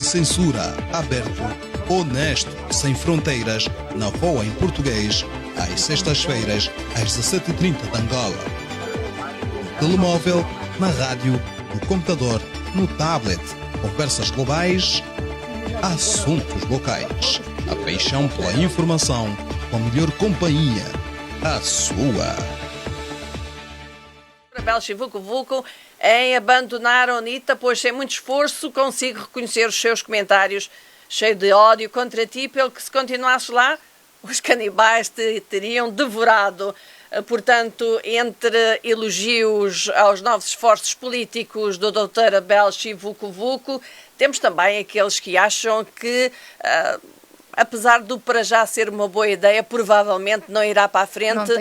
censura, aberto, honesto, sem fronteiras, na Voa em português, às sextas-feiras, às 17h30 de Angola. No telemóvel, na rádio, no computador, no tablet, conversas globais, assuntos locais. A paixão pela informação, com a melhor companhia, a sua. Belchi Vucu Vucu em abandonar a UNITA, pois sem muito esforço consigo reconhecer os seus comentários cheios de ódio contra ti, pelo que se continuasses lá, os canibais te teriam devorado. Portanto, entre elogios aos novos esforços políticos do Dr. Belchi Vucu Vucu, temos também aqueles que acham que, apesar do para já ser uma boa ideia, provavelmente não irá para a frente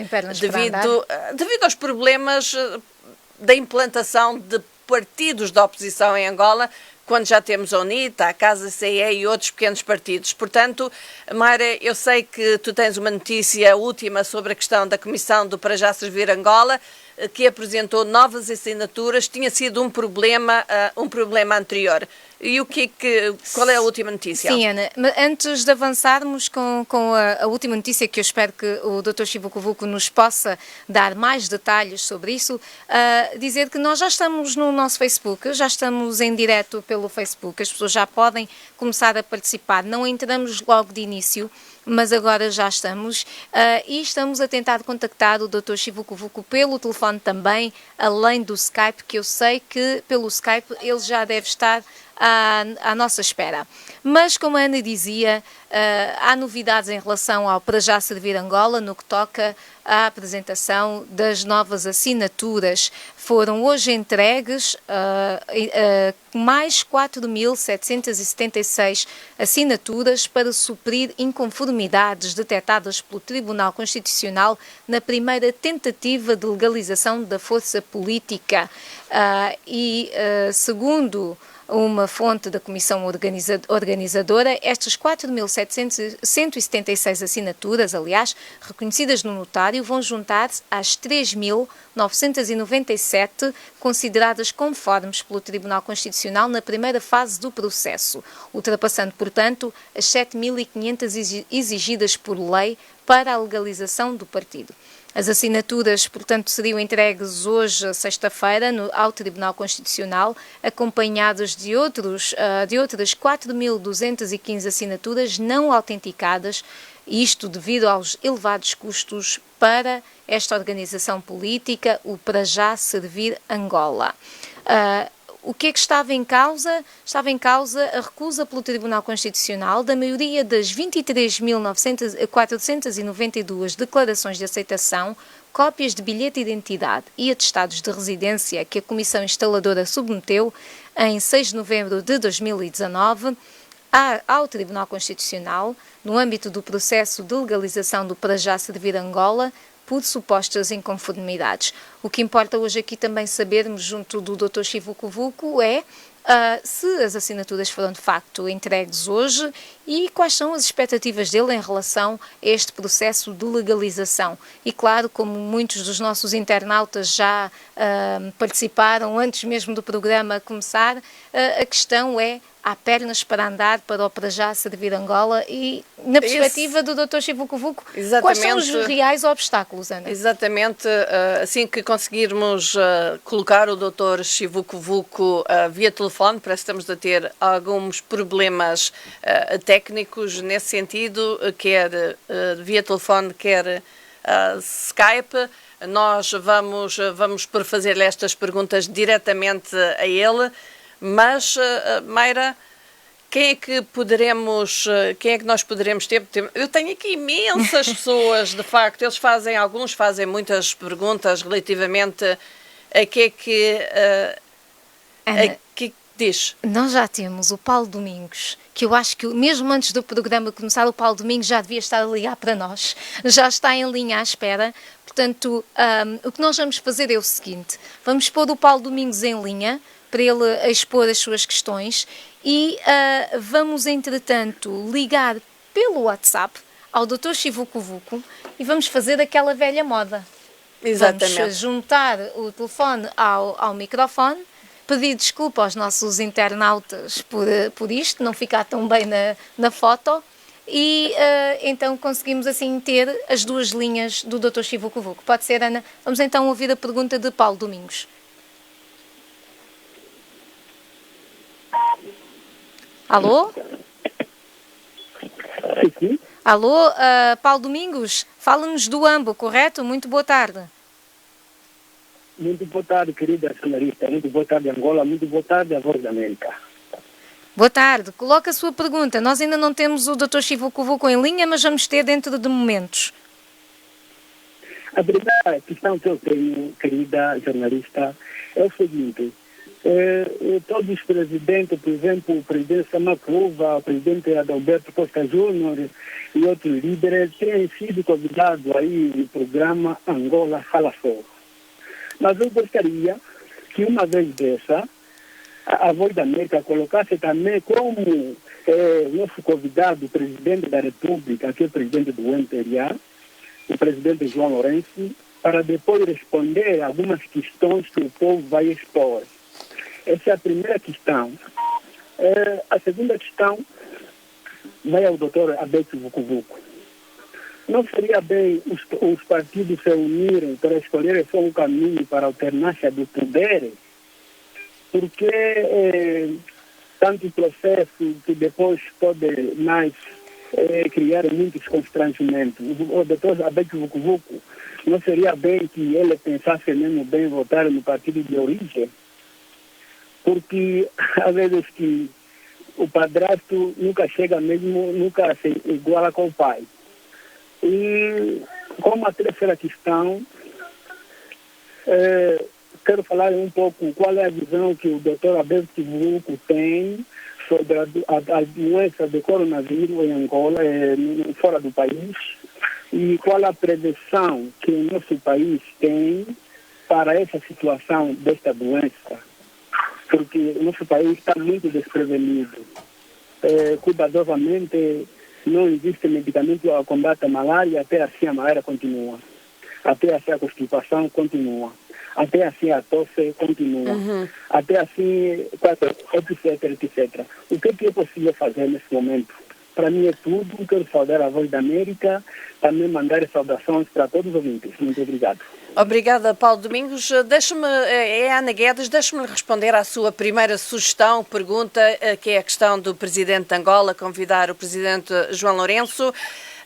devido aos problemas da implantação de partidos de oposição em Angola, quando já temos a UNITA, a Casa CE e outros pequenos partidos. Portanto, Mayra, eu sei que tu tens uma notícia última sobre a questão da Comissão do Para Já Servir Angola, que apresentou novas assinaturas, tinha sido um problema anterior. E qual é a última notícia? Sim, Ana, antes de avançarmos com a última notícia, que eu espero que o Dr. Vucu Vucu nos possa dar mais detalhes sobre isso, dizer que nós já estamos no nosso Facebook, já estamos em direto pelo Facebook, as pessoas já podem começar a participar, não entramos logo de início, mas agora já estamos e estamos a tentar contactar o Dr. Vucu Vucu pelo telefone também, além do Skype, que eu sei que pelo Skype ele já deve estar à nossa espera. Mas, como a Ana dizia, há novidades em relação ao Para Já Servir Angola no que toca à apresentação das novas assinaturas. Foram hoje entregues mais 4.776 assinaturas para suprir inconformidades detectadas pelo Tribunal Constitucional na primeira tentativa de legalização da força política. Segundo uma fonte da Comissão Organizadora, estas 4.776 assinaturas, aliás, reconhecidas no notário, vão juntar-se às 3.997 consideradas conformes pelo Tribunal Constitucional na primeira fase do processo, ultrapassando, portanto, as 7.500 exigidas por lei para a legalização do partido. As assinaturas, portanto, seriam entregues hoje, sexta-feira, ao Tribunal Constitucional, acompanhadas de outras 4.215 assinaturas não autenticadas, isto devido aos elevados custos para esta organização política, o Para Já Servir Angola. O que é que estava em causa? Estava em causa a recusa pelo Tribunal Constitucional da maioria das 23.492 declarações de aceitação, cópias de bilhete de identidade e atestados de residência que a Comissão Instaladora submeteu em 6 de novembro de 2019 ao Tribunal Constitucional, no âmbito do processo de legalização do Para Já Servir Angola, por supostas inconformidades. O que importa hoje aqui também sabermos, junto do Dr. Vucu Vucu, é se as assinaturas foram de facto entregues hoje e quais são as expectativas dele em relação a este processo de legalização. E claro, como muitos dos nossos internautas já participaram antes mesmo do programa começar, a questão é: há pernas para andar para o Para Já Servir Angola? E na perspectiva do Dr. Vucu Vucu, quais são os reais obstáculos, Ana? Exatamente, assim que conseguirmos colocar o Dr. Vucu Vucu via telefone, parece que estamos a ter alguns problemas técnicos nesse sentido, quer via telefone, quer Skype. Nós vamos por fazer-lhe estas perguntas diretamente a ele. Mas, Mayra, quem é que nós poderemos ter? Eu tenho aqui imensas pessoas, de facto, alguns fazem muitas perguntas relativamente a que é que... Ana, que diz? Nós já temos o Paulo Domingos, que eu acho que mesmo antes do programa começar, o Paulo Domingos já devia estar a ligar para nós, já está em linha à espera. Portanto, o que nós vamos fazer é o seguinte: vamos pôr o Paulo Domingos em linha, para ele expor as suas questões e vamos, entretanto, ligar pelo WhatsApp ao Dr. Vucu Vucu e vamos fazer aquela velha moda. Exatamente. Vamos juntar o telefone ao microfone pedir desculpa aos nossos internautas por isto, não ficar tão bem na foto. E então conseguimos assim ter as duas linhas do Dr. Chico Vucu. Pode ser, Ana? Vamos então ouvir a pergunta de Paulo Domingos. Alô? Sim. Alô, Paulo Domingos, fala-nos do AMBO, correto? Muito boa tarde. Muito boa tarde, querida jornalista. Muito boa tarde, Angola. Muito boa tarde, a Voz da América. Boa tarde. Coloca a sua pergunta. Nós ainda não temos o Dr. Chico Vucu em linha, mas vamos ter dentro de momentos. A primeira questão que eu tenho, querida jornalista, é o seguinte. Todos os presidentes, por exemplo, o presidente Samacuva, o presidente Adalberto Costa Júnior e outros líderes têm sido convidados aí no programa Angola Fala Só. Mas eu gostaria que uma vez dessa, a Voz da América colocasse também como nosso convidado, o presidente da República, que é o presidente do MPLA, o presidente João Lourenço, para depois responder algumas questões que o povo vai expor. Essa é a primeira questão. A segunda questão vai ao doutor Abete Vucu. Não seria bem os partidos se unirem para escolher só um caminho para a alternância do poder? Porque tanto processo que depois pode mais criar muitos constrangimentos. O doutor Abete Vucu, não seria bem que ele pensasse mesmo bem votar no partido de origem? Porque às vezes que o padrasto nunca chega mesmo, nunca se iguala com o pai. E como a terceira questão, quero falar um pouco qual é a visão que o Dr. Alberto Vucu tem sobre a doença de coronavírus em Angola, fora do país, e qual a prevenção que o nosso país tem para essa situação desta doença. Porque o nosso país está muito desprevenido. Cuidadosamente, não existe medicamento para combater a malária, até assim a malária continua. Até assim a constipação continua. Até assim a tosse continua. Até assim, etc, etc. O que é possível fazer nesse momento? Para mim é tudo. Quero saudar a Voz da América, também mandar saudações para todos os ouvintes. Muito obrigado. Obrigada, Paulo Domingos. É Ana Guedes, deixe-me responder à sua primeira sugestão, pergunta, que é a questão do Presidente de Angola, convidar o Presidente João Lourenço.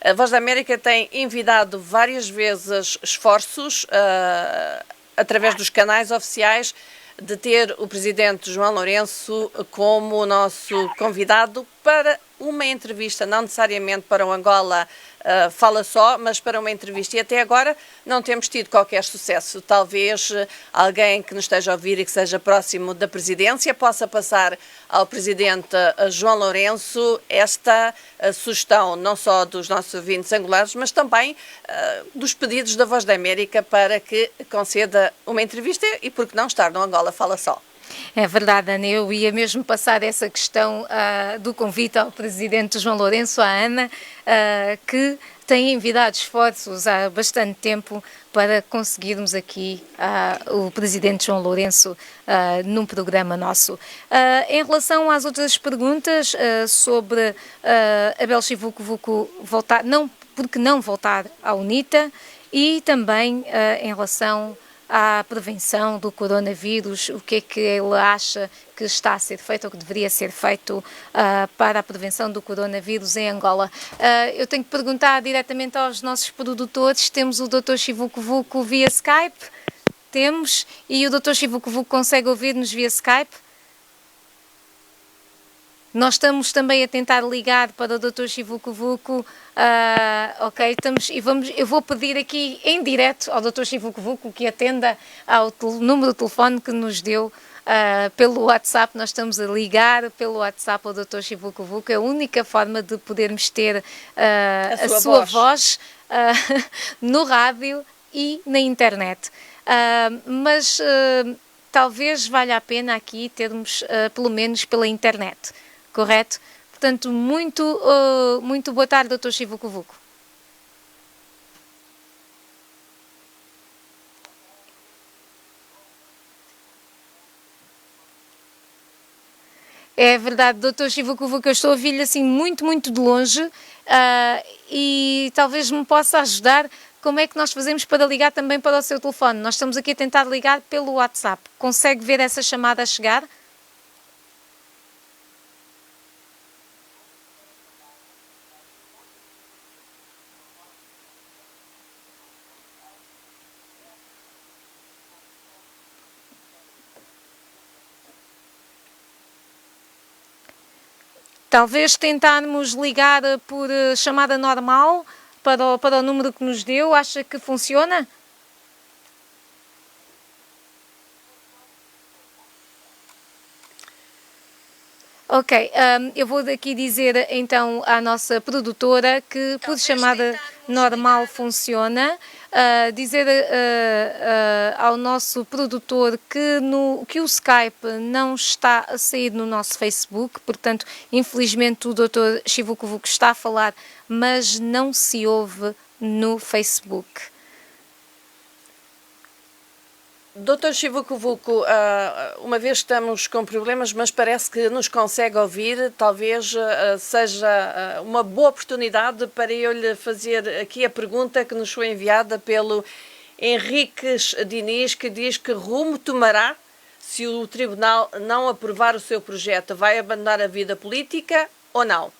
A Voz da América tem envidado várias vezes esforços, através dos canais oficiais, de ter o Presidente João Lourenço como nosso convidado para uma entrevista, não necessariamente para o Angola Fala Só, mas para uma entrevista. E até agora não temos tido qualquer sucesso. Talvez alguém que nos esteja a ouvir e que seja próximo da presidência possa passar ao Presidente João Lourenço esta sugestão, não só dos nossos ouvintes angolanos, mas também dos pedidos da Voz da América para que conceda uma entrevista e, por que não, estar no Angola Fala Só. É verdade, Ana, eu ia mesmo passar essa questão do convite ao Presidente João Lourenço, à Ana, que tem envidado esforços há bastante tempo para conseguirmos aqui o Presidente João Lourenço num programa nosso. Em relação às outras perguntas sobre Abel Chico Vucu voltar, porque não voltar à UNITA, e também em relação à prevenção do coronavírus, o que é que ele acha que está a ser feito ou que deveria ser feito para a prevenção do coronavírus em Angola. Eu tenho que perguntar diretamente aos nossos produtores, temos o Dr. Chico Vucu via Skype? Temos, e o Dr. Chico Vucu consegue ouvir-nos via Skype? Nós estamos também a tentar ligar para o Dr. Chico Vucu. Ok, eu vou pedir aqui em direto ao Dr. Chico Vucu que atenda ao número de telefone que nos deu pelo WhatsApp. Nós estamos a ligar pelo WhatsApp ao Dr. Chico Vucu. É a única forma de podermos ter a sua voz no rádio e na internet. Mas talvez valha a pena aqui termos pelo menos pela internet. Correto? Portanto, muito boa tarde, Dr. Chico Vucu. É verdade, Dr. Chivuco Vuco, eu estou a ouvir-lhe assim muito, muito de longe e talvez me possa ajudar. Como é que nós fazemos para ligar também para o seu telefone? Nós estamos aqui a tentar ligar pelo WhatsApp. Consegue ver essa chamada a chegar? Talvez tentarmos ligar por chamada normal para o número que nos deu. Acha que funciona? Ok, eu vou daqui dizer então à nossa produtora que por chamada normal funciona. Dizer ao nosso produtor que o Skype não está a sair no nosso Facebook, portanto, infelizmente o Dr. Chivuco Vuco está a falar, mas não se ouve no Facebook. Doutor Chivuco Vuco, uma vez estamos com problemas, mas parece que nos consegue ouvir, talvez seja uma boa oportunidade para eu lhe fazer aqui a pergunta que nos foi enviada pelo Henriques Diniz, que diz que rumo tomará se o Tribunal não aprovar o seu projeto. Vai abandonar a vida política ou não?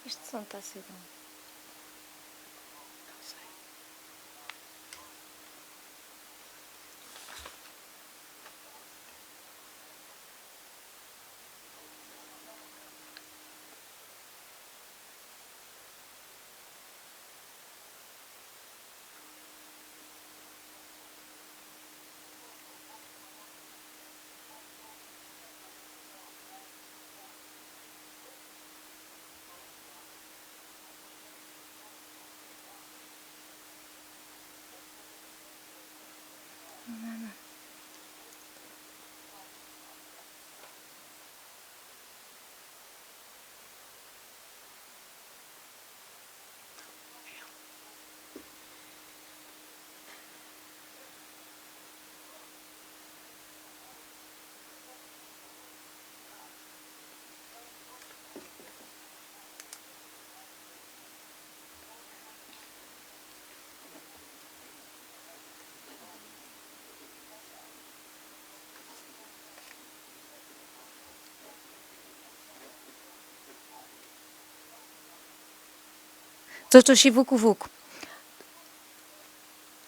Este som está a ser bom. Dr. Chivuco Vuco.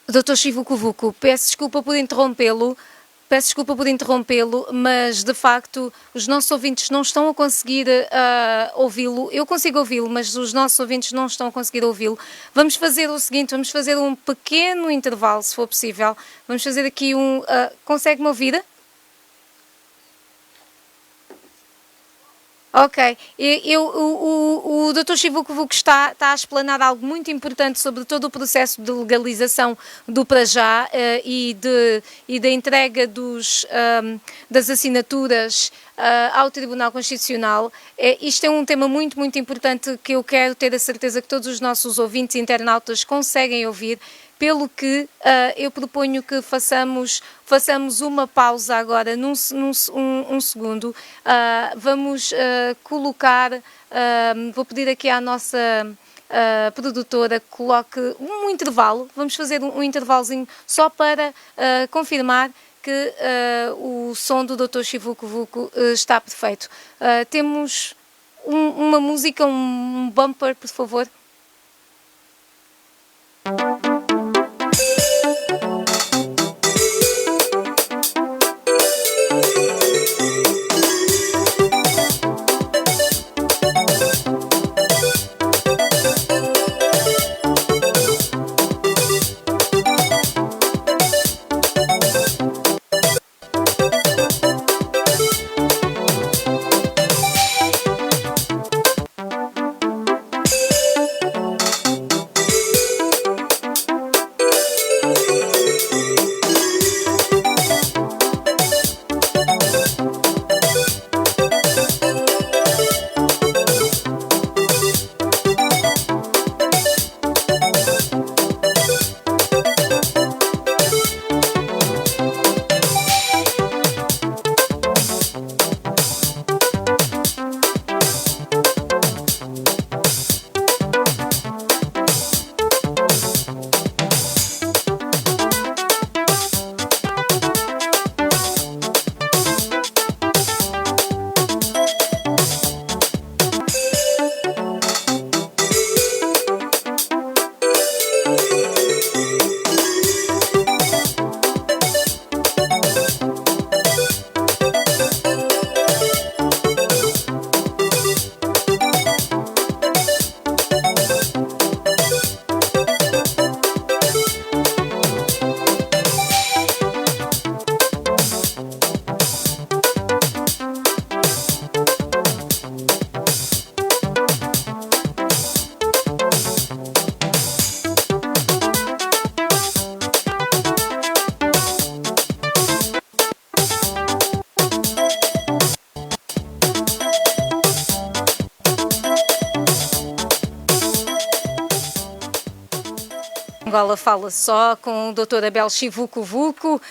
Dr. Chivuco Vuco, peço desculpa por interrompê-lo, mas de facto os nossos ouvintes não estão a conseguir ouvi-lo. Eu consigo ouvi-lo, mas os nossos ouvintes não estão a conseguir ouvi-lo. Vamos fazer o seguinte, vamos fazer um pequeno intervalo, se for possível. Vamos fazer aqui um... consegue-me ouvir? Ok, o Dr. Chivuco Vuco está a explanar algo muito importante sobre todo o processo de legalização do para já e da entrega das assinaturas ao Tribunal Constitucional. Isto é um tema muito, muito importante que eu quero ter a certeza que todos os nossos ouvintes e internautas conseguem ouvir, pelo que eu proponho que façamos uma pausa agora, num segundo. Vamos colocar, vou pedir aqui à nossa produtora que coloque um intervalo, vamos fazer um intervalozinho só para confirmar que o som do Dr. Chivuco Vuco está perfeito. Temos uma música, um bumper, por favor. Angola Fala Só com o Dr. Abel Chivuco-Vuco.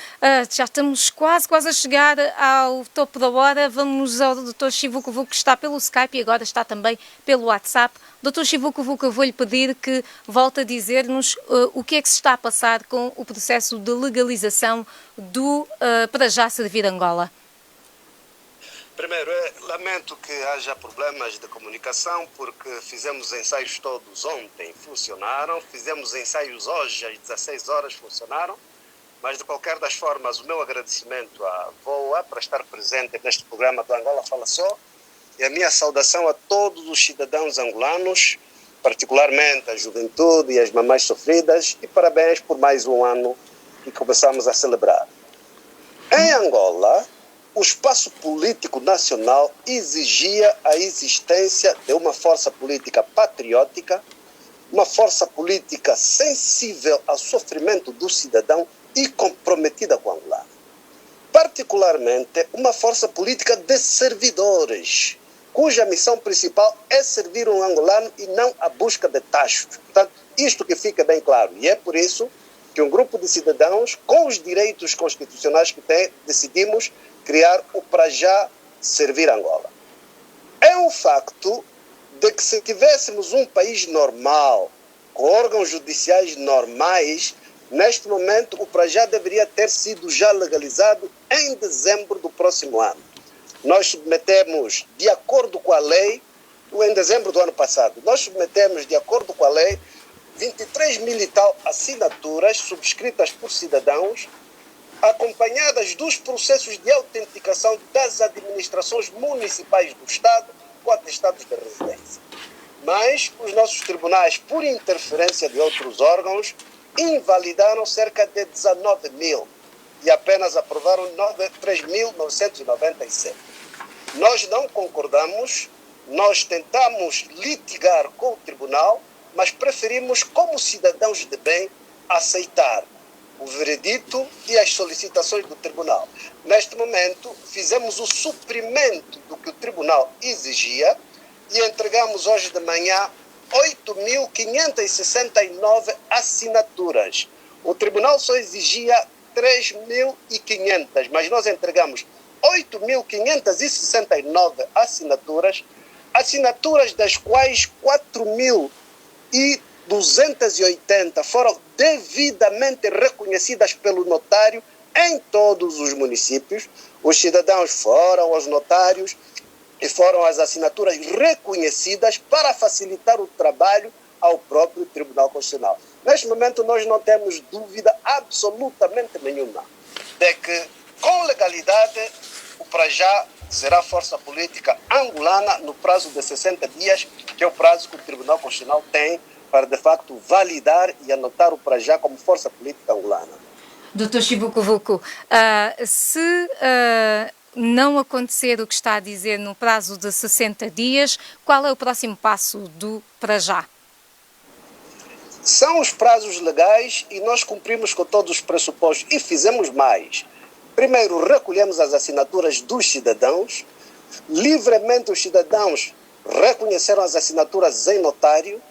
Já estamos quase a chegar ao topo da hora. Vamos ao Dr. Chivuco-Vuco, que está pelo Skype e agora está também pelo WhatsApp. Dr. Chivuco-Vuco, eu vou-lhe pedir que volte a dizer-nos o que é que se está a passar com o processo de legalização do Para Já Servir Angola. Primeiro, lamento que haja problemas de comunicação, porque fizemos ensaios todos ontem, funcionaram, fizemos ensaios hoje às 16 horas, funcionaram, mas de qualquer das formas, o meu agradecimento à VOA para estar presente neste programa do Angola Fala Só e a minha saudação a todos os cidadãos angolanos, particularmente a juventude e as mamães sofridas, e parabéns por mais um ano que começamos a celebrar. Em Angola, o espaço político nacional exigia a existência de uma força política patriótica, uma força política sensível ao sofrimento do cidadão e comprometida com o angolano. Particularmente, uma força política de servidores, cuja missão principal é servir um angolano e não a busca de tachos. Portanto, isto que fica bem claro. E é por isso que um grupo de cidadãos, com os direitos constitucionais que tem, decidimos criar o Para Já Servir Angola. É um facto de que se tivéssemos um país normal, com órgãos judiciais normais, neste momento o Para Já deveria ter sido já legalizado em dezembro do próximo ano. Nós submetemos, de acordo com a lei, em dezembro do ano passado, nós submetemos, de acordo com a lei, 23 mil e tal assinaturas subscritas por cidadãos, acompanhadas dos processos de autenticação das administrações municipais do Estado com atestados de residência. Mas os nossos tribunais, por interferência de outros órgãos, invalidaram cerca de 19 mil e apenas aprovaram 3.997. Nós não concordamos, nós tentamos litigar com o tribunal, mas preferimos, como cidadãos de bem, aceitar o veredito e as solicitações do tribunal. Neste momento, fizemos o suprimento do que o tribunal exigia e entregamos hoje de manhã 8.569 assinaturas. O tribunal só exigia 3.500, mas nós entregamos 8.569 assinaturas, assinaturas das quais 4.280 foram devidamente reconhecidas pelo notário em todos os municípios. Os cidadãos foram aos notários e foram as assinaturas reconhecidas para facilitar o trabalho ao próprio Tribunal Constitucional. Neste momento nós não temos dúvida absolutamente nenhuma de que, com legalidade, o Para Já será força política angolana no prazo de 60 dias, que é o prazo que o Tribunal Constitucional tem para, de facto, validar e anotar o Para Já como força política angolana. Dr. Chivuco-Vuco, se não acontecer o que está a dizer no prazo de 60 dias, qual é o próximo passo do Para Já? São os prazos legais e nós cumprimos com todos os pressupostos e fizemos mais. Primeiro, recolhemos as assinaturas dos cidadãos. Livremente os cidadãos reconheceram as assinaturas em notário.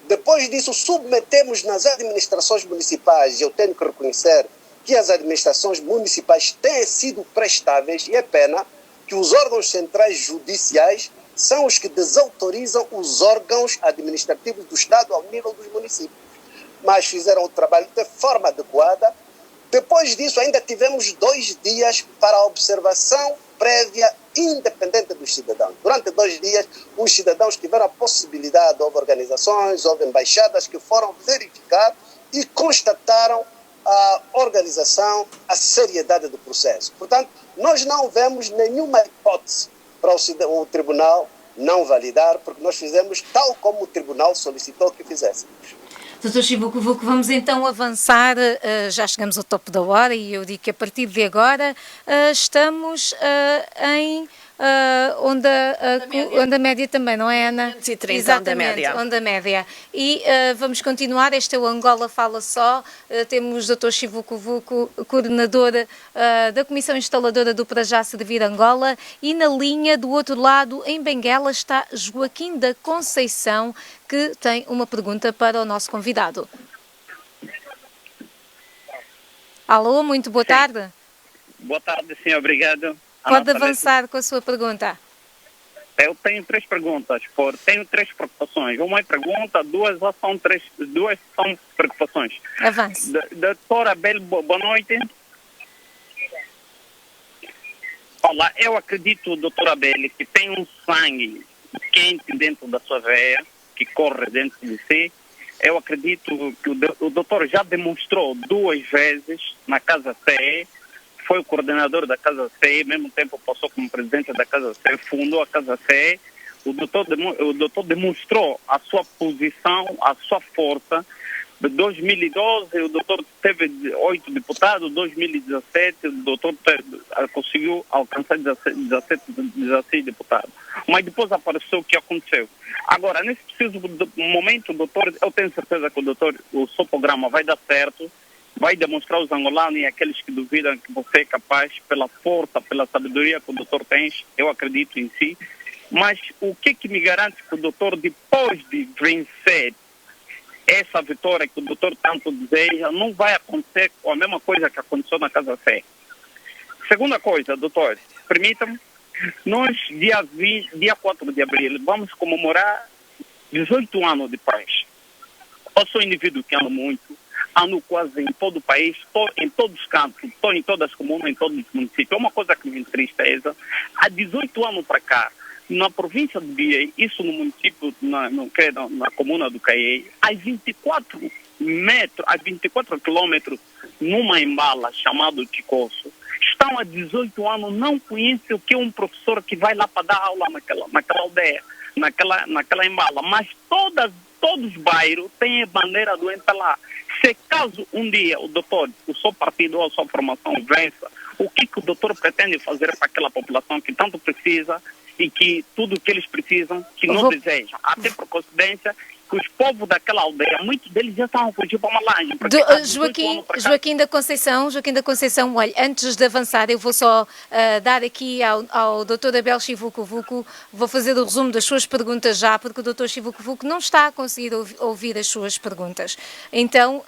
Depois disso, submetemos nas administrações municipais, e eu tenho que reconhecer que as administrações municipais têm sido prestáveis, e é pena que os órgãos centrais judiciais são os que desautorizam os órgãos administrativos do Estado ao nível dos municípios. Mas fizeram o trabalho de forma adequada. Depois disso, ainda tivemos 2 dias para a observação prévia independente dos cidadãos. Durante 2 dias, os cidadãos tiveram a possibilidade, houve organizações, houve embaixadas que foram verificar e constataram a organização, a seriedade do processo. Portanto, nós não vemos nenhuma hipótese para o tribunal não validar, porque nós fizemos tal como o tribunal solicitou que fizéssemos. Dr. Chivuco-Vuco, vamos então avançar, já chegamos ao topo da hora e eu digo que a partir de agora estamos em onda média também, não é, Ana? 230, exatamente, onda média. Onda média. E vamos continuar, este é o Angola Fala Só, temos o Dr. Chivuco-Vuco, coordenadora da Comissão Instaladora do Para Já Servir Angola, e na linha do outro lado, em Benguela, está Joaquim da Conceição, que tem uma pergunta para o nosso convidado. Alô, muito boa tarde. Boa tarde, sim, obrigado. Pode avançar com a sua pergunta. Eu tenho 3 perguntas, tenho 3 preocupações. Uma é pergunta, duas são preocupações. Avance. Doutora Abel, boa noite. Olá, eu acredito, doutora Abel, que tem um sangue quente dentro da sua veia, que corre dentro de si. Eu acredito que o doutor já demonstrou 2 vezes na Casa CE, foi o coordenador da Casa CE, ao mesmo tempo passou como presidente da Casa CE, fundou a Casa CE. O doutor demonstrou a sua posição, a sua força. De 2012, o doutor teve 8 deputados, 2017, o doutor conseguiu alcançar 16 deputados. Mas depois apareceu o que aconteceu. Agora, nesse preciso momento, doutor, eu tenho certeza que o seu programa vai dar certo, vai demonstrar aos angolanos e aqueles que duvidam que você é capaz, pela força, pela sabedoria que o doutor tem, eu acredito em si. Mas o que me garante que o doutor, depois de vencer essa vitória que o doutor tanto deseja, não vai acontecer com a mesma coisa que aconteceu na Casa Fé? Segunda coisa, doutor, permitam-me, nós, dia 4 de abril, vamos comemorar 18 anos de paz. Eu sou um indivíduo que amo muito, ando quase em todo o país, estou em todos os cantos, estou em todas as comunas, em todos os municípios. É uma coisa que me entristeza. Há 18 anos para cá, na província do Bié, isso no município, na comuna do Caiei, a 24 quilômetros, numa embala chamada Ticosso, estão há 18 anos, não conhecem o que é um professor que vai lá para dar aula naquela aldeia, naquela embala. Mas todos os bairros têm a bandeira do lá. Se caso um dia o doutor, o seu partido ou a sua formação vença, o que o doutor pretende fazer para aquela população que tanto precisa e que tudo o que eles precisam, que não desejam? Até por coincidência, que os povos daquela aldeia, muitos deles já estão a fugir para Malanje. Joaquim da Conceição, olha, antes de avançar, eu vou só dar aqui ao Dr. Abel Chivuco, vou fazer o resumo das suas perguntas já, porque o Dr. Chivuco não está a conseguir ouvir as suas perguntas. Então,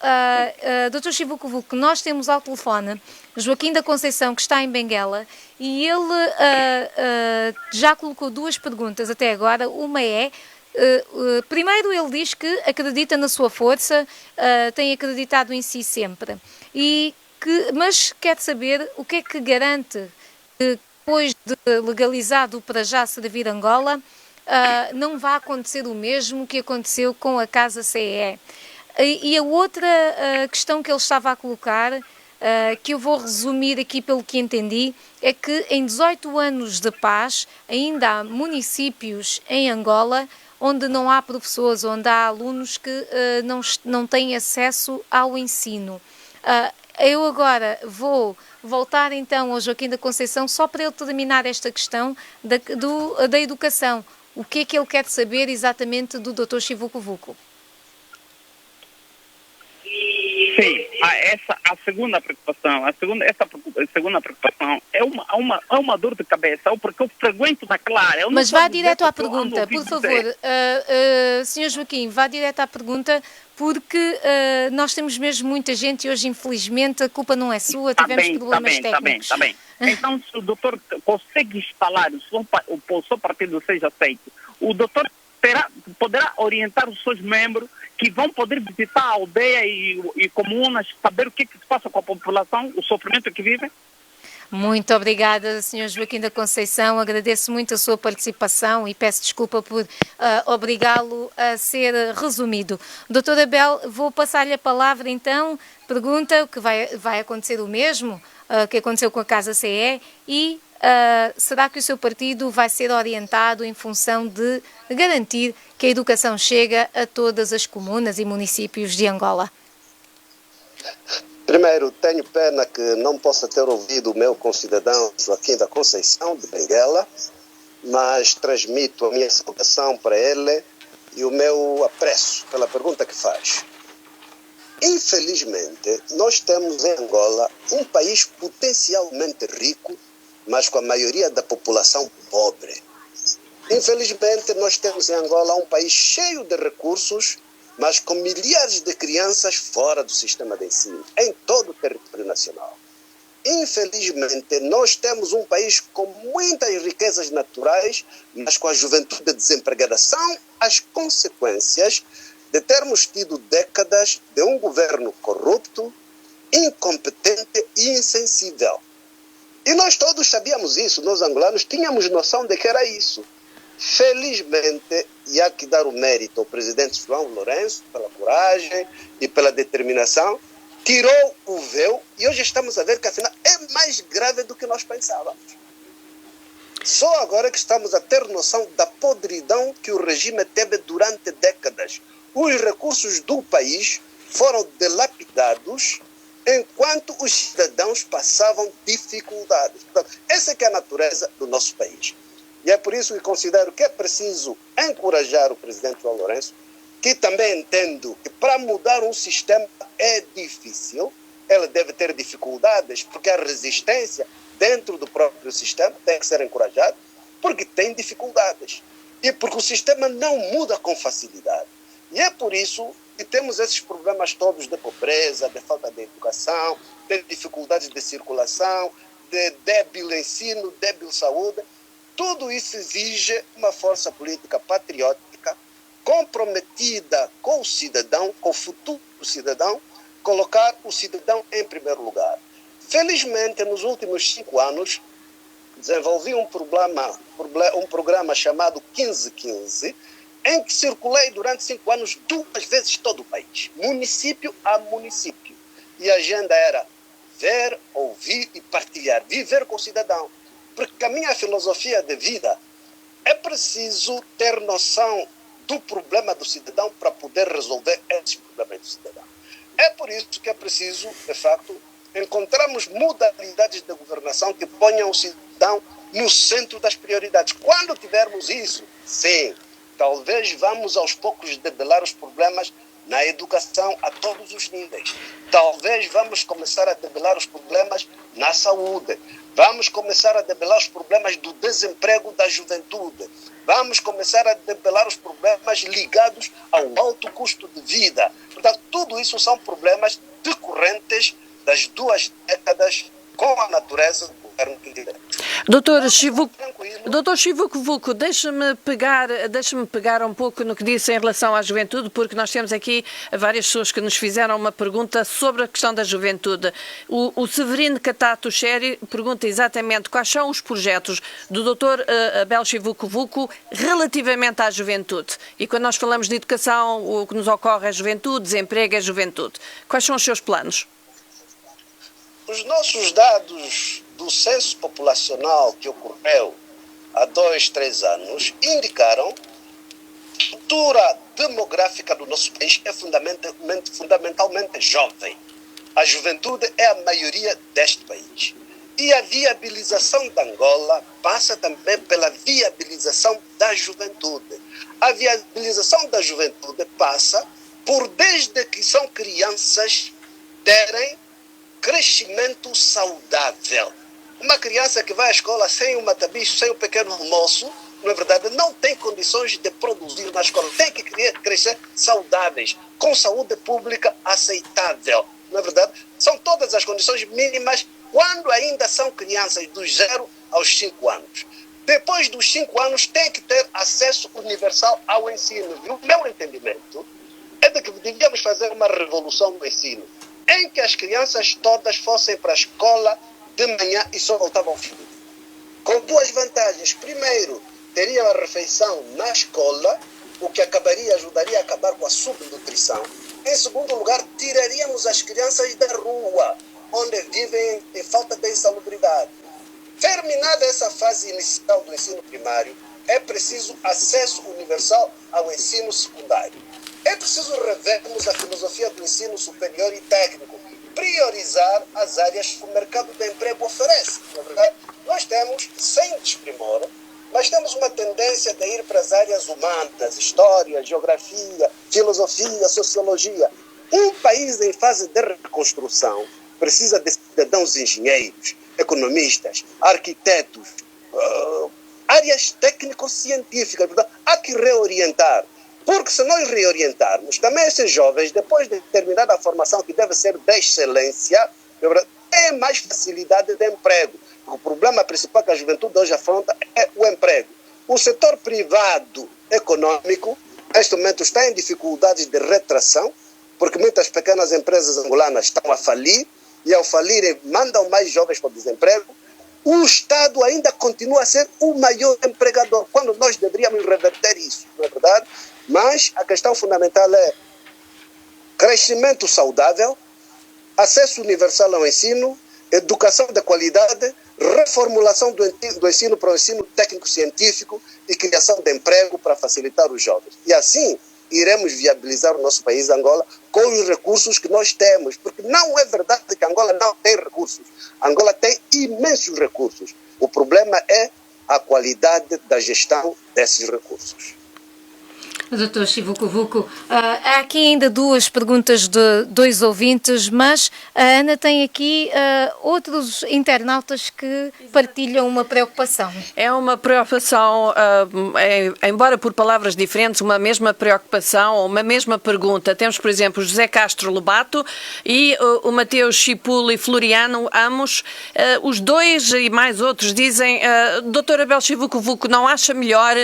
Dr. Chivuco, nós temos ao telefone Joaquim da Conceição, que está em Benguela, e ele já colocou 2 perguntas até agora. Uma é, primeiro, ele diz que acredita na sua força, tem acreditado em si sempre, mas quer saber o que é que garante que depois de legalizado para já servir Angola, não vai acontecer o mesmo que aconteceu com a Casa CE. E a outra questão que ele estava a colocar, que eu vou resumir aqui pelo que entendi, é que em 18 anos de paz ainda há municípios em Angola onde não há professores, onde há alunos que não têm acesso ao ensino. Eu agora vou voltar então ao Joaquim da Conceição, só para ele terminar esta questão da educação. O que é que ele quer saber exatamente do Dr. Chivuco? Sim, a segunda preocupação, é uma dor de cabeça, porque eu frequento naquela área. Mas vá direto à pergunta, por favor. Sr. Joaquim, vá direto à pergunta, porque nós temos mesmo muita gente e hoje, infelizmente, a culpa não é sua, tivemos problemas técnicos. Está bem. Então, se o doutor consegue instalar, o seu partido seja aceito, o doutor poderá orientar os seus membros que vão poder visitar a aldeia e comunas, saber o que se passa com a população, o sofrimento que vivem? Muito obrigada, Sr. Joaquim da Conceição. Agradeço muito a sua participação e peço desculpa por obrigá-lo a ser resumido. Doutor Abel, vou passar-lhe a palavra então. Pergunta o que vai acontecer o mesmo que aconteceu com a Casa CE e será que o seu partido vai ser orientado em função de garantir que a educação chega a todas as comunas e municípios de Angola? Primeiro, tenho pena que não possa ter ouvido o meu concidadão Joaquim da Conceição, de Benguela, mas transmito a minha saudação para ele e o meu apreço pela pergunta que faz. Infelizmente, nós temos em Angola um país potencialmente rico, mas com a maioria da população pobre. Infelizmente, nós temos em Angola um país cheio de recursos, mas com milhares de crianças fora do sistema de ensino, em todo o território nacional. Infelizmente, nós temos um país com muitas riquezas naturais, mas com a juventude desempregada. São as consequências de termos tido décadas de um governo corrupto, incompetente e insensível. E nós todos sabíamos isso, nós angolanos tínhamos noção de que era isso. Felizmente, e há que dar o mérito ao presidente João Lourenço pela coragem e pela determinação, tirou o véu e hoje estamos a ver que afinal é mais grave do que nós pensávamos. Só agora que estamos a ter noção da podridão que o regime teve durante décadas. Os recursos do país foram dilapidados enquanto os cidadãos passavam dificuldades. Portanto, essa é que é a natureza do nosso país. E é por isso que considero que é preciso encorajar o presidente João Lourenço, que também entendo que para mudar um sistema é difícil, ele deve ter dificuldades, porque a resistência dentro do próprio sistema tem que ser encorajada, porque tem dificuldades. E porque o sistema não muda com facilidade. E é por isso que temos esses problemas todos de pobreza, de falta de educação, de dificuldades de circulação, de débil ensino, débil saúde. Tudo isso exige uma força política patriótica, comprometida com o cidadão, com o futuro do cidadão, colocar o cidadão em primeiro lugar. Felizmente, nos últimos 5 anos, desenvolvi um programa chamado 1515, em que circulei durante 5 anos 2 vezes todo o país, município a município. E a agenda era ver, ouvir e partilhar, viver com o cidadão. Porque a minha filosofia de vida é preciso ter noção do problema do cidadão para poder resolver esses problemas do cidadão. É por isso que é preciso, de facto, encontrarmos modalidades de governação que ponham o cidadão no centro das prioridades. Quando tivermos isso, sim, talvez vamos aos poucos debelar os problemas na educação a todos os níveis. Talvez vamos começar a debelar os problemas na saúde. Vamos começar a debelar os problemas do desemprego da juventude. Vamos começar a debelar os problemas ligados ao alto custo de vida. Portanto, tudo isso são problemas decorrentes das 2 décadas com a natureza do governo que tivemos. Doutor Chivuco Vuco, deixa-me pegar um pouco no que disse em relação à juventude, porque nós temos aqui várias pessoas que nos fizeram uma pergunta sobre a questão da juventude. O Severino Catato Xeri pergunta exatamente quais são os projetos do doutor Abel Chivuco Vuco relativamente à juventude. E quando nós falamos de educação, o que nos ocorre é juventude, desemprego é juventude. Quais são os seus planos? Os nossos dados do censo populacional que ocorreu há 2, 3 anos indicaram que a estrutura demográfica do nosso país é fundamentalmente jovem. A juventude é a maioria deste país. E a viabilização da Angola passa também pela viabilização da juventude. A viabilização da juventude passa por, desde que são crianças, terem crescimento saudável. Uma criança que vai à escola sem um matabicho, sem um pequeno almoço, na verdade, não tem condições de produzir na escola. Tem que crescer saudáveis, com saúde pública aceitável. Na verdade, são todas as condições mínimas quando ainda são crianças, dos 0 aos 5 anos. Depois dos 5 anos, tem que ter acesso universal ao ensino. E o meu entendimento é de que devíamos fazer uma revolução no ensino, em que as crianças todas fossem para a escola de manhã e só voltavam ao fim. Com 2 vantagens. Primeiro, teriam a refeição na escola, o que ajudaria a acabar com a subnutrição. Em segundo lugar, tiraríamos as crianças da rua, onde vivem em falta de insalubridade. Terminada essa fase inicial do ensino primário, é preciso acesso universal ao ensino secundário. É preciso revermos a filosofia do ensino superior e técnico, priorizar as áreas que o mercado de emprego oferece. Na verdade, nós temos, sem desprimor, mas temos uma tendência de ir para as áreas humanas, história, geografia, filosofia, sociologia. Um país em fase de reconstrução precisa de cidadãos engenheiros, economistas, arquitetos, áreas técnico-científicas. Portanto, há que reorientar. Porque se nós reorientarmos, também esses jovens, depois de terminar a formação, que deve ser de excelência, têm mais facilidade de emprego. O problema principal que a juventude hoje afronta é o emprego. O setor privado econômico, neste momento, está em dificuldades de retração, porque muitas pequenas empresas angolanas estão a falir, e ao falirem mandam mais jovens para o desemprego. O Estado ainda continua a ser o maior empregador, quando nós deveríamos reverter isso, não é verdade? Mas a questão fundamental é crescimento saudável, acesso universal ao ensino, educação de qualidade, reformulação do ensino para o ensino técnico-científico e criação de emprego para facilitar os jovens. E assim iremos viabilizar o nosso país, Angola, com os recursos que nós temos. Porque não é verdade que Angola não tem recursos. Angola tem imensos recursos. O problema é a qualidade da gestão desses recursos. Dr. Chivucovuco, há aqui ainda duas perguntas de dois ouvintes, mas a Ana tem aqui outros internautas que partilham uma preocupação. É uma preocupação, embora por palavras diferentes, uma mesma preocupação, uma mesma pergunta. Temos, por exemplo, José Castro Lobato e o Mateus Chipuli Floriano, ambos, os dois e mais outros dizem, Dr. Abel Chivucovuco, não acha melhor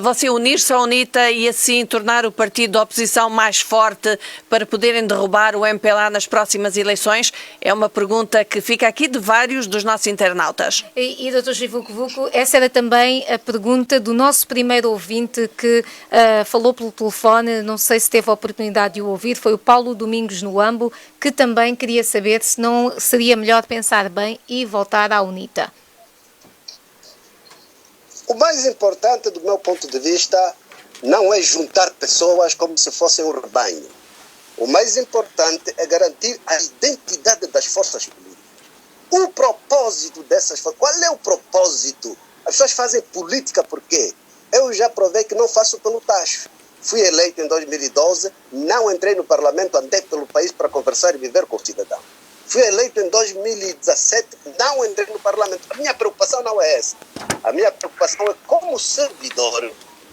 você unir-se à UNITA e assim tornar o partido da oposição mais forte para poderem derrubar o MPLA nas próximas eleições? É uma pergunta que fica aqui de vários dos nossos internautas. E Dr. Chivucovuco, essa era também a pergunta do nosso primeiro ouvinte que falou pelo telefone, não sei se teve a oportunidade de o ouvir, foi o Paulo Domingos Noambo, que também queria saber se não seria melhor pensar bem e voltar à UNITA. O mais importante, do meu ponto de vista, não é juntar pessoas como se fossem um rebanho. O mais importante é garantir a identidade das forças políticas. O propósito dessas forças, qual é o propósito? As pessoas fazem política por quê? Eu já provei que não faço pelo tacho. Fui eleito em 2012, não entrei no parlamento, andei pelo país para conversar e viver com o cidadão. Fui eleito em 2017, não entrei no parlamento. A minha preocupação não é essa. A minha preocupação é, como servidor,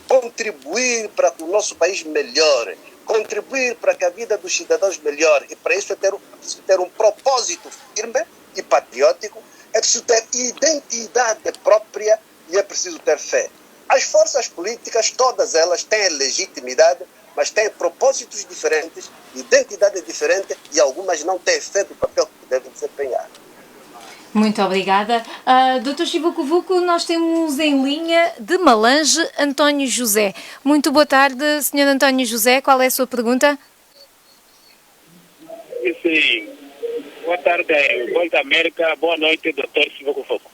contribuir para que o nosso país melhore, contribuir para que a vida dos cidadãos melhore. E para isso é preciso ter um propósito firme e patriótico, é preciso ter identidade própria e é preciso ter fé. As forças políticas, todas elas têm legitimidade, mas têm propósitos diferentes, identidade diferente e algumas não têm fé do papel que devem desempenhar. Muito obrigada. Dr. Chivucovuco, nós temos em linha de Malange António José. Muito boa tarde, Sr. António José. Qual é a sua pergunta? Sim. Boa tarde, Voz da América. Boa noite, Dr. Chivucovuco.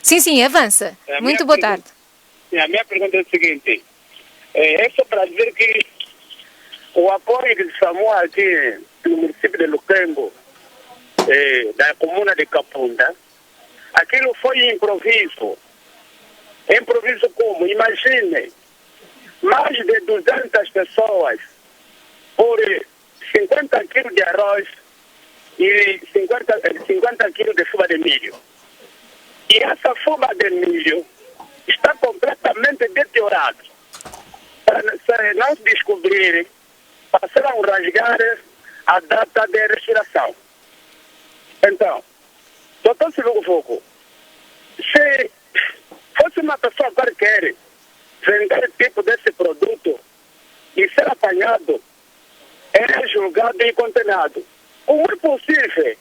Sim, avança. Muito boa tarde. A minha pergunta é a seguinte. É só para dizer que o apoio que se chamou aqui no município de Luquembo, da comuna de Capunda, aquilo foi improviso. Improviso como? Imagine, mais de 200 pessoas por 50 quilos de arroz e 50 quilos de fuga de milho. E essa fuga de milho está completamente deteriorada. Para não descobrir, passaram a rasgar a data de respiração. Então, doutor Chivucovuco, se fosse uma pessoa qualquer vender tipo desse produto e ser apanhado, é julgado e condenado. Como é possível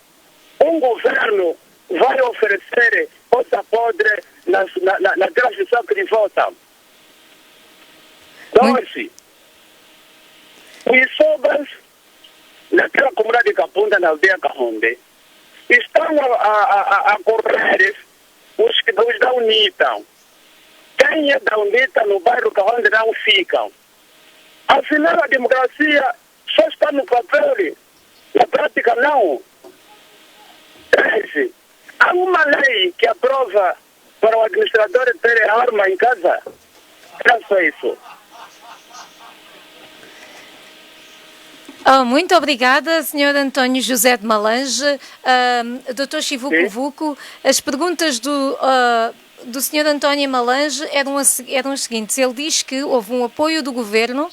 um governo vai oferecer coisa podre naquela pessoa que lhe votam? Hoje, os sobras naquela comunidade de Capunda, na aldeia Kahonde, estão a correr os da UNITA. Quem é da UNITA no bairro Kahonde não ficam. Afinal, a democracia só está no papel, na prática não. 13. Há uma lei que aprova para o administrador ter arma em casa. Não só isso. Muito obrigada, Sr. António José de Malange. Dr. Chivucovuco, as perguntas do Sr. António Malange eram os seguintes. Ele diz que houve um apoio do Governo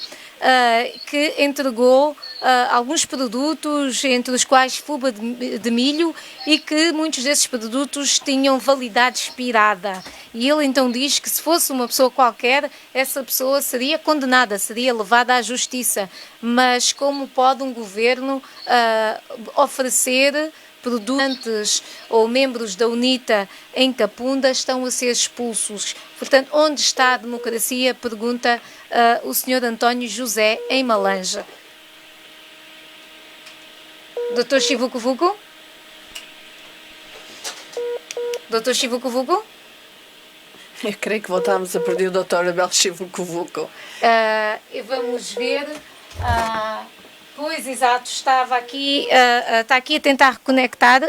que entregou alguns produtos, entre os quais fuba de milho, e que muitos desses produtos tinham validade expirada. E ele então diz que se fosse uma pessoa qualquer, essa pessoa seria condenada, seria levada à justiça. Mas como pode um governo oferecer produtos ou membros da UNITA em Capunda estão a ser expulsos? Portanto, onde está a democracia? Pergunta o Sr. António José em Malange. Dr. Chivuco? Dr. Chivuco? Eu creio que voltámos a perder o Dr. Abel Chivuco. Vamos ver. Pois, exato, está aqui a tentar reconectar.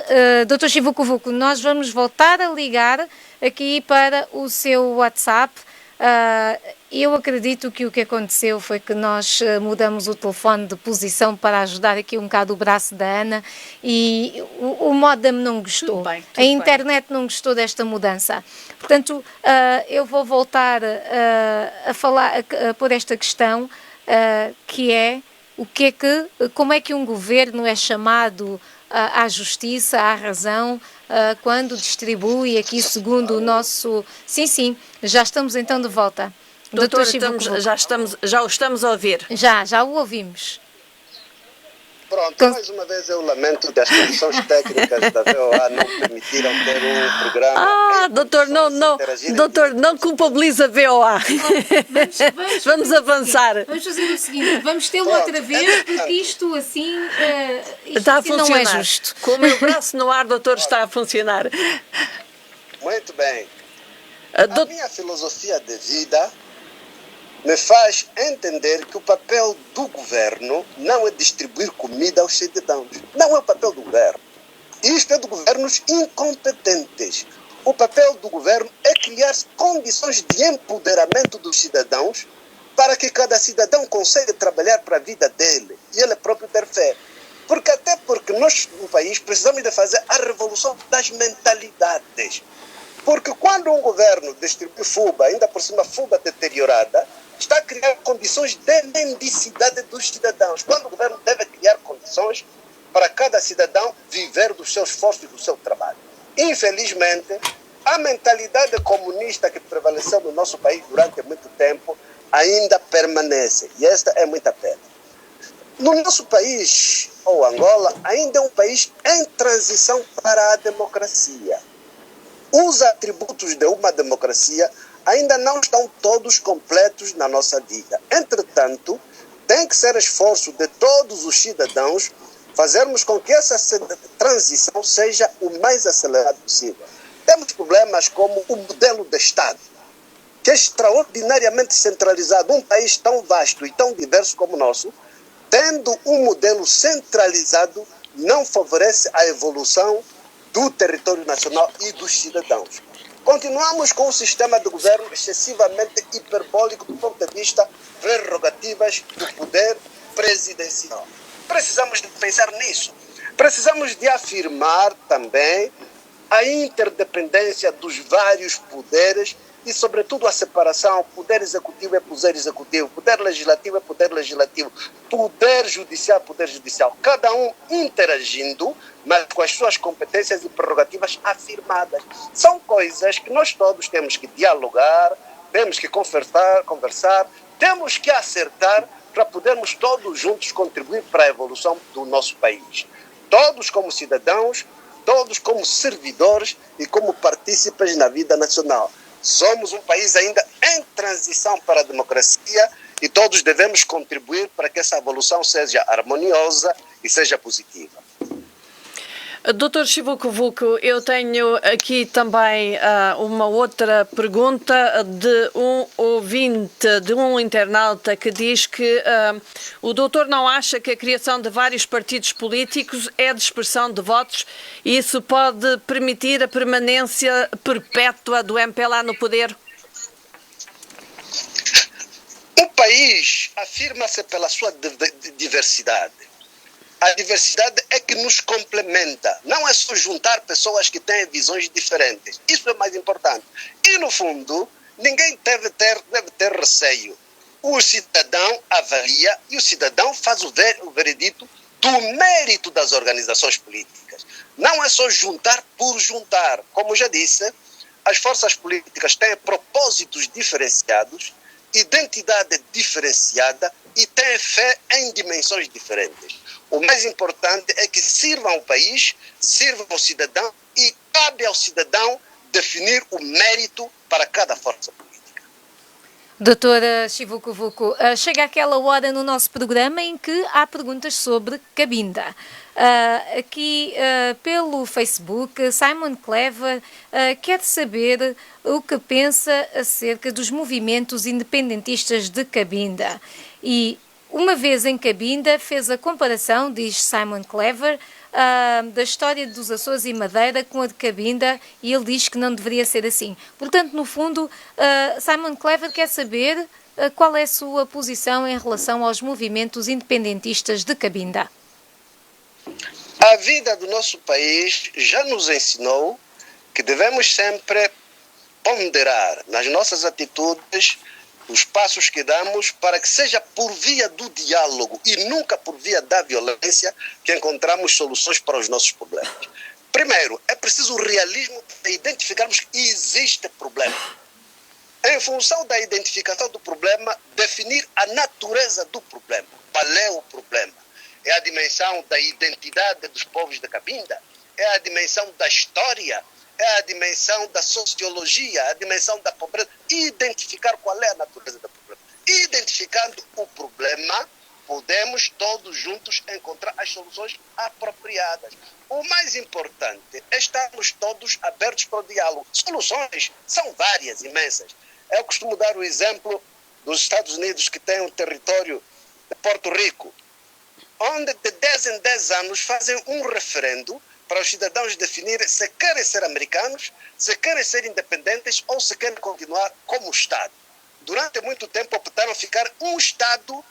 Dr. Chivuco, nós vamos voltar a ligar aqui para o seu WhatsApp. Eu acredito que o que aconteceu foi que nós mudamos o telefone de posição para ajudar aqui um bocado o braço da Ana e o modem não gostou. Tudo bem. A internet não gostou desta mudança. Portanto, eu vou voltar a falar, a pôr esta questão, que é como é que um governo é chamado à justiça, à razão, quando distribui aqui segundo o nosso... Sim, já estamos então de volta. Doutor, já o estamos a ouvir. Já o ouvimos. Pronto, mais uma vez eu lamento que as condições técnicas da VOA não permitiram ter um programa. Doutor, não culpabiliza a VOA. Vamos avançar. Vamos fazer o seguinte, vamos tê-lo outra vez, porque isto assim, está a funcionar. Não é justo. Com o meu braço no ar, doutor, está a funcionar. Muito bem. A minha filosofia de vida me faz entender que o papel do governo não é distribuir comida aos cidadãos. Não é o papel do governo. Isto é de governos incompetentes. O papel do governo é criar condições de empoderamento dos cidadãos para que cada cidadão consiga trabalhar para a vida dele e ele próprio ter fé. Porque nós, no país, precisamos de fazer a revolução das mentalidades. Porque quando um governo distribui fuba, ainda por cima fuba deteriorada, está a criar condições de mendicidade dos cidadãos. Quando o governo deve criar condições para cada cidadão viver do seu esforço e do seu trabalho. Infelizmente, a mentalidade comunista que prevaleceu no nosso país durante muito tempo ainda permanece. E esta é muita pena. No nosso país, ou Angola, ainda é um país em transição para a democracia. Os atributos de uma democracia ainda não estão todos completos na nossa vida. Entretanto, tem que ser esforço de todos os cidadãos fazermos com que essa transição seja o mais acelerado possível. Temos problemas como o modelo de Estado, que é extraordinariamente centralizado. Um país tão vasto e tão diverso como o nosso, tendo um modelo centralizado, não favorece a evolução do território nacional e dos cidadãos. Continuamos com um sistema de governo excessivamente hiperbólico do ponto de vista prerrogativas do poder presidencial. Precisamos de pensar nisso. Precisamos de afirmar também a interdependência dos vários poderes e, sobretudo, a separação. Poder executivo é poder executivo, poder legislativo é poder legislativo, poder judicial é poder judicial. Cada um interagindo, mas com as suas competências e prerrogativas afirmadas. São coisas que nós todos temos que dialogar, temos que conversar, temos que acertar para podermos todos juntos contribuir para a evolução do nosso país. Todos como cidadãos, todos como servidores e como partícipes na vida nacional. Somos um país ainda em transição para a democracia e todos devemos contribuir para que essa evolução seja harmoniosa e seja positiva. Dr. Chivuco, eu tenho aqui também uma outra pergunta de um ouvinte, de um internauta que diz que o doutor não acha que a criação de vários partidos políticos é dispersão de votos e isso pode permitir a permanência perpétua do MPLA no poder? O país afirma-se pela sua diversidade. A diversidade é que nos complementa. Não é só juntar pessoas que têm visões diferentes. Isso é mais importante. E, no fundo, ninguém deve ter receio. O cidadão avalia e o cidadão faz o veredito do mérito das organizações políticas. Não é só juntar por juntar. Como já disse, as forças políticas têm propósitos diferenciados, identidade diferenciada e têm fé em dimensões diferentes. O mais importante é que sirvam ao país, sirvam ao cidadão e cabe ao cidadão definir o mérito para cada força política. Doutora Chivuku Vuku, chega aquela hora no nosso programa em que há perguntas sobre Cabinda. Aqui pelo Facebook, Simon Clever quer saber o que pensa acerca dos movimentos independentistas de Cabinda. E uma vez em Cabinda fez a comparação, diz Simon Clever, da história dos Açores e Madeira com a de Cabinda e ele diz que não deveria ser assim. Portanto, no fundo, Simon Clever quer saber qual é a sua posição em relação aos movimentos independentistas de Cabinda. A vida do nosso país já nos ensinou que devemos sempre ponderar nas nossas atitudes os passos que damos para que seja por via do diálogo e nunca por via da violência que encontramos soluções para os nossos problemas. Primeiro, é preciso o realismo para identificarmos que existe problema. Em função da identificação do problema, definir a natureza do problema. Qual é o problema? É a dimensão da identidade dos povos da Cabinda? É a dimensão da história? É a dimensão da sociologia, a dimensão da pobreza. Identificar qual é a natureza do problema. Identificando o problema, podemos todos juntos encontrar as soluções apropriadas. O mais importante é estarmos todos abertos para o diálogo. Soluções são várias, imensas. Eu costumo dar o exemplo dos Estados Unidos, que tem um território de Porto Rico, onde de 10 em 10 anos fazem um referendo para os cidadãos definirem se querem ser americanos, se querem ser independentes ou se querem continuar como Estado. Durante muito tempo optaram ficar um Estado,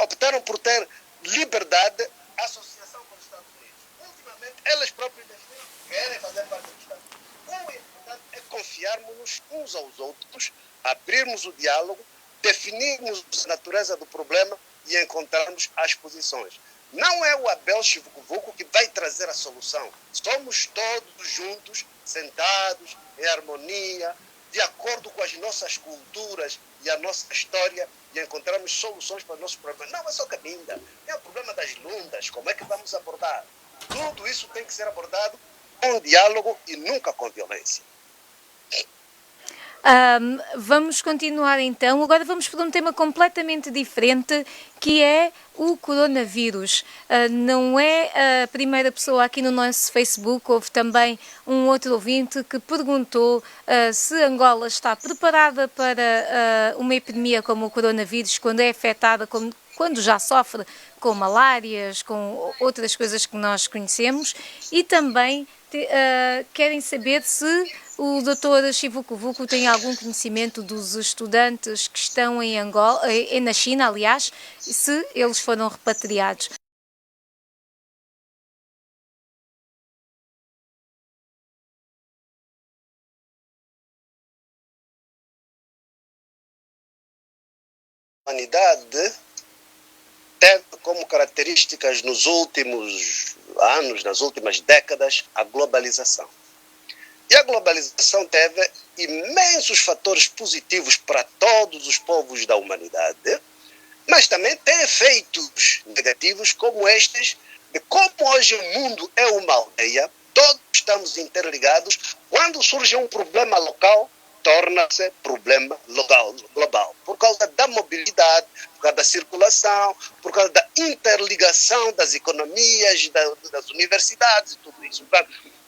optaram por ter liberdade, associação com os Estados Unidos. Ultimamente, elas próprias definiram que querem fazer parte do Estado. O importante é confiarmos uns aos outros, abrirmos o diálogo, definirmos a natureza do problema e encontrarmos as posições. Não é o Abel Chivuku Vuku que vai trazer a solução. Somos todos juntos, sentados, em harmonia, de acordo com as nossas culturas e a nossa história, e encontramos soluções para os nossos problemas. Não é só Cabinda, é o problema das lundas. Como é que vamos abordar? Tudo isso tem que ser abordado com diálogo e nunca com violência. Vamos continuar então. Agora vamos para um tema completamente diferente, que é o coronavírus. Não é a primeira pessoa aqui no nosso Facebook. Houve também um outro ouvinte que perguntou se Angola está preparada para uma epidemia como o coronavírus, quando é afetada, quando já sofre com malárias, com outras coisas que nós conhecemos, e também querem saber se o Dr. Chivuku Vuku tem algum conhecimento dos estudantes que estão em Angola, na China, aliás, se eles foram repatriados. A humanidade teve como características nos últimos anos, nas últimas décadas, a globalização. E a globalização teve imensos fatores positivos para todos os povos da humanidade, mas também tem efeitos negativos como estes, de como hoje o mundo é uma aldeia, todos estamos interligados. Quando surge um problema local, torna-se problema global, por causa da mobilidade, por causa da circulação, por causa da interligação das economias, das universidades e tudo isso.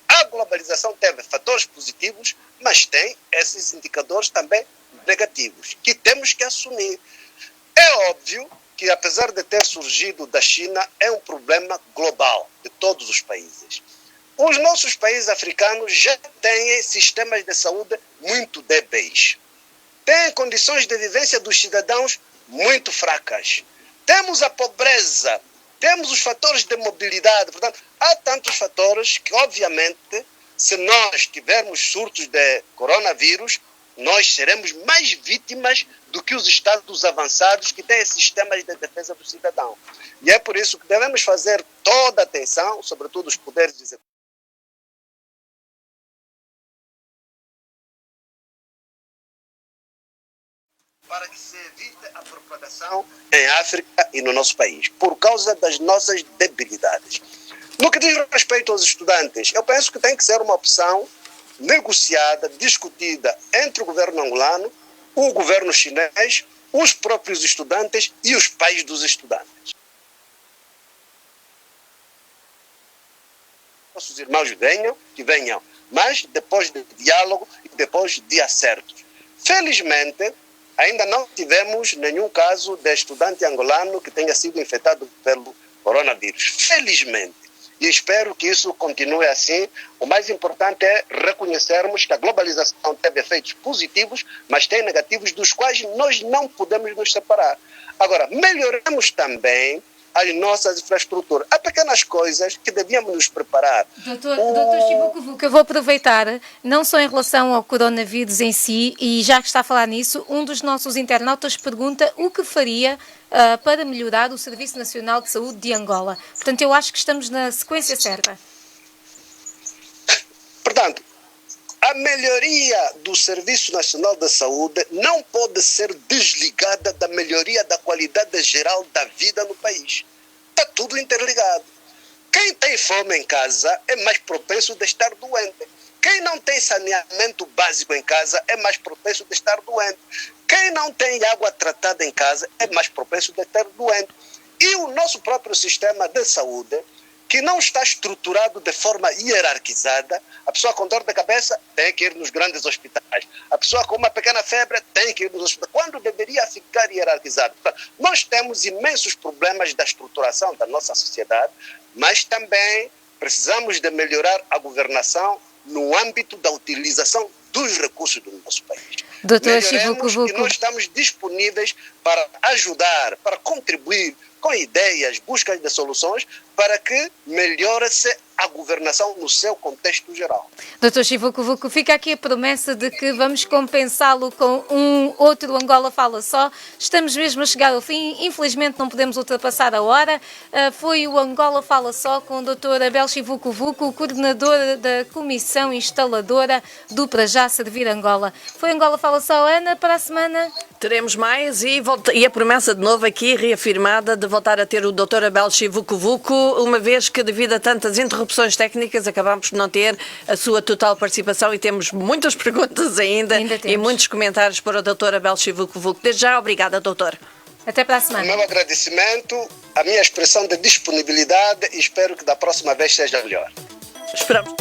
A globalização teve fatores positivos, mas tem esses indicadores também negativos, que temos que assumir. É óbvio que, apesar de ter surgido da China, é um problema global de todos os países. Os nossos países africanos já têm sistemas de saúde muito débeis. Têm condições de vivência dos cidadãos muito fracas. Temos a pobreza temos os fatores de mobilidade. Portanto, há tantos fatores que, obviamente, se nós tivermos surtos de coronavírus, nós seremos mais vítimas do que os estados avançados que têm sistemas de defesa do cidadão. E é por isso que devemos fazer toda a atenção, sobretudo os poderes executivos, para que se evite a propagação em África e no nosso país, por causa das nossas debilidades. No que diz respeito aos estudantes, eu penso que tem que ser uma opção negociada, discutida entre o governo angolano, o governo chinês, os próprios estudantes e os pais dos estudantes. Nossos irmãos que venham, mas depois de diálogo e depois de acertos. Felizmente, ainda não tivemos nenhum caso de estudante angolano que tenha sido infectado pelo coronavírus. Felizmente. E espero que isso continue assim. O mais importante é reconhecermos que a globalização teve efeitos positivos, mas tem negativos dos quais nós não podemos nos separar. Agora, melhoremos também as nossas infraestruturas. Há pequenas coisas que devíamos nos preparar. Doutor Chivuku, que eu vou aproveitar, não só em relação ao coronavírus em si, e já que está a falar nisso, um dos nossos internautas pergunta o que faria para melhorar o Serviço Nacional de Saúde de Angola. Portanto, eu acho que estamos na sequência certa. Portanto, a melhoria do Serviço Nacional da Saúde não pode ser desligada da melhoria da qualidade geral da vida no país. Está tudo interligado. Quem tem fome em casa é mais propenso de estar doente. Quem não tem saneamento básico em casa é mais propenso de estar doente. Quem não tem água tratada em casa é mais propenso de estar doente. E o nosso próprio sistema de saúde, que não está estruturado de forma hierarquizada, a pessoa com dor de cabeça tem que ir nos grandes hospitais. A pessoa com uma pequena febre tem que ir nos hospitais. Quando deveria ficar hierarquizado? Nós temos imensos problemas da estruturação da nossa sociedade, mas também precisamos de melhorar a governação no âmbito da utilização dos recursos do nosso país. Doutor Chivuku, e nós estamos disponíveis para ajudar, para contribuir com ideias, buscas de soluções para que melhore-se a governação no seu contexto geral. Doutor Chivuku, fica aqui a promessa de que vamos compensá-lo com um outro Angola Fala Só. Estamos mesmo a chegar ao fim, infelizmente não podemos ultrapassar a hora. Foi o Angola Fala Só com o Dr. Abel Chivuku, coordenador da Comissão Instaladora do Para Já Servir Angola. Foi Angola Fala Só, Ana, para a semana. Teremos mais e a promessa de novo aqui reafirmada de voltar a ter o Dr. Abel Chivuku, uma vez que devido a tantas interrupções técnicas acabamos por não ter a sua total participação e temos muitas perguntas ainda e muitos comentários para o Dr. Abel Chivuku. Desde já, obrigada, doutor. Até para a semana. O meu agradecimento, a minha expressão de disponibilidade e espero que da próxima vez seja melhor. Esperamos.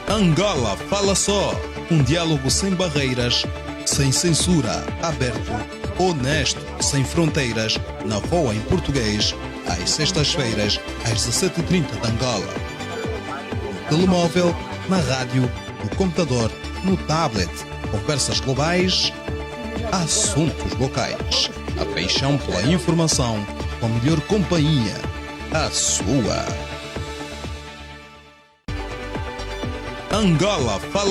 Angola Fala Só, um diálogo sem barreiras, sem censura, aberto, honesto, sem fronteiras, na VOA em português, às sextas-feiras, às 17h30 de Angola. No telemóvel, na rádio, no computador, no tablet, conversas globais, assuntos locais. A paixão pela informação, com a melhor companhia, a sua. Angola Fala